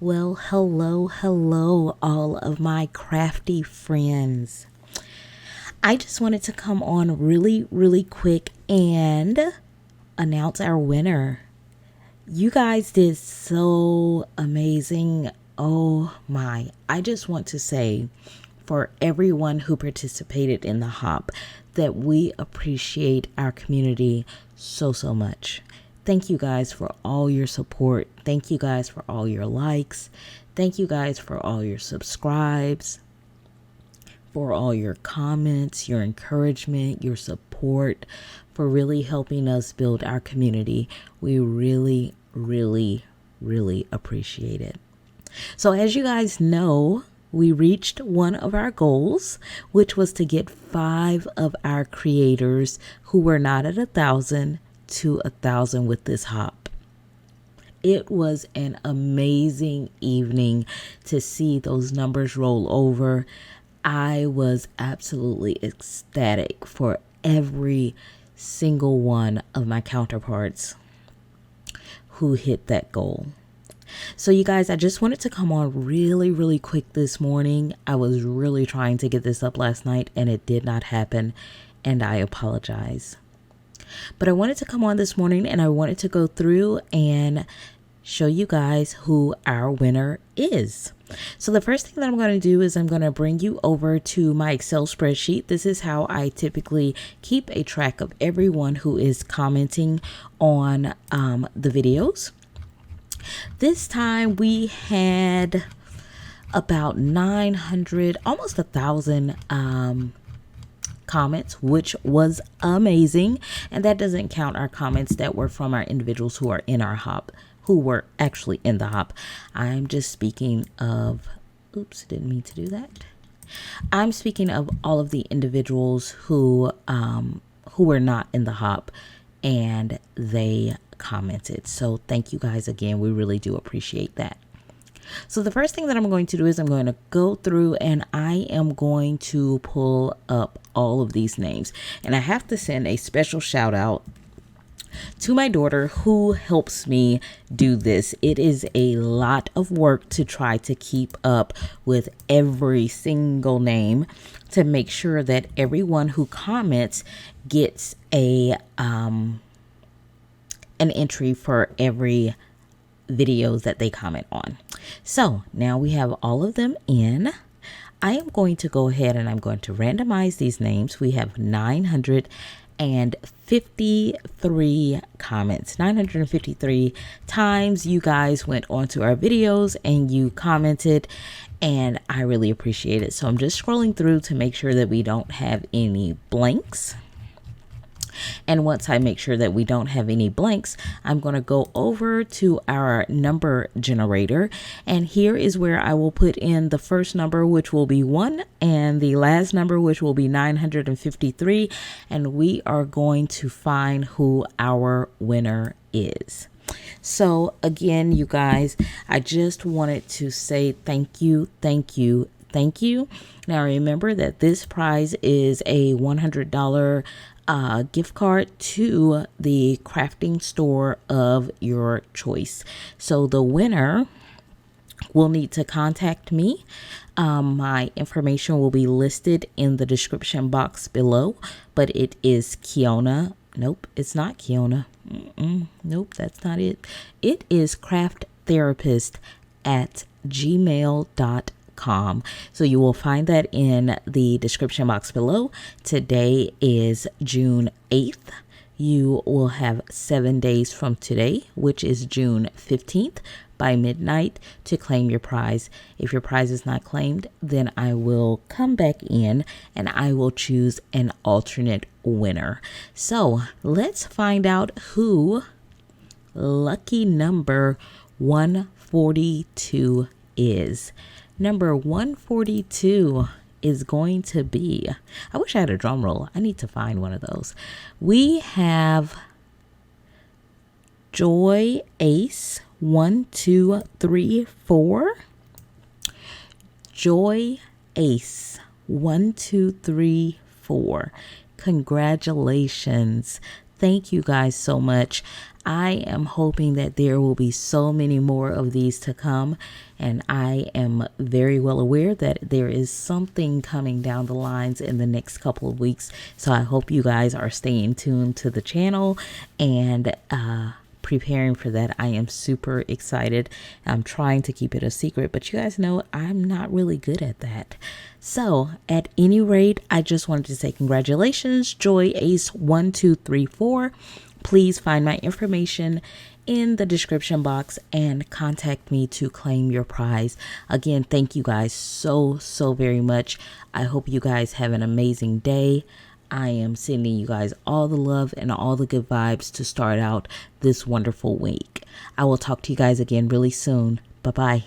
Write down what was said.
Well, hello, all of my crafty friends. I just wanted to come on really quick and announce our winner. You guys did so amazing. Oh my. I just want to say for everyone who participated in the hop that we appreciate our community so much. Thank you guys for all your support. Thank you guys for all your likes. Thank you guys for all your subscribes, for all your comments, your encouragement, your support, for really helping us build our community. We really appreciate it. So as you guys know, we reached one of our goals, which was to get 5 of our creators who were not at 1,000 to 1,000 with this hop. It was an amazing evening to see those numbers roll over. I was absolutely ecstatic for every single one of my counterparts who hit that goal. So you guys, I just wanted to come on really quick this morning. I was really trying to get this up last night and it did not happen, and I apologize. But I wanted to come on this morning and I wanted to go through and show you guys who our winner is. So the first thing that I'm going to do is I'm going to bring you over to my Excel spreadsheet. This is how I typically keep a track of everyone who is commenting on the videos. This time we had about 900, almost 1,000 comments, which was amazing. And that doesn't count our comments that were from our individuals who are in our hop, who were actually in the hop. I'm just speaking of, oops, didn't mean to do that. I'm speaking of all of the individuals who were not in the hop and they commented. So thank you guys again. We really do appreciate that. So the first thing that I'm going to do is I'm going to go through and I am going to pull up all of these names. And I have to send a special shout out to my daughter who helps me do this. It is a lot of work to try to keep up with every single name to make sure that everyone who comments gets an entry for every videos that they comment on. So now we have all of them in. I am going to go ahead and I'm going to randomize these names. We have 953 comments. 953 times you guys went onto our videos and you commented, and I really appreciate it. So I'm just scrolling through to make sure that we don't have any blanks. And once I make sure that we don't have any blanks, I'm going to go over to our number generator. And here is where I will put in the first number, which will be 1, and the last number, which will be 953. And we are going to find who our winner is. So again, you guys, I just wanted to say thank you. Now remember that this prize is a $100 gift card to the crafting store of your choice. So the winner will need to contact me. My information will be listed in the description box below, but it is Kiona. Nope, it's not Kiona. Nope, that's not it. It is crafttherapist@gmail.com. So you will find that in the description box below. Today is June 8th. You will have 7 days from today, which is June 15th by midnight, to claim your prize. If your prize is not claimed, then I will come back in and I will choose an alternate winner. So let's find out who lucky number 142 is. Number 142 is going to be, I wish I had a drum roll. I need to find one of those. We have Joy Ace 1234. Joy Ace 1234. Congratulations. Thank you guys so much. I am hoping that there will be so many more of these to come, and I am very well aware that there is something coming down the lines in the next couple of weeks. So I hope you guys are staying tuned to the channel and preparing for that. I am super excited. I'm trying to keep it a secret, but you guys know I'm not really good at that. So at any rate, I just wanted to say congratulations, Joy Ace 1234. Please find my information in the description box and contact me to claim your prize. Again, thank you guys so very much. I hope you guys have an amazing day. I am sending you guys all the love and all the good vibes to start out this wonderful week. I will talk to you guys again really soon. Bye-bye.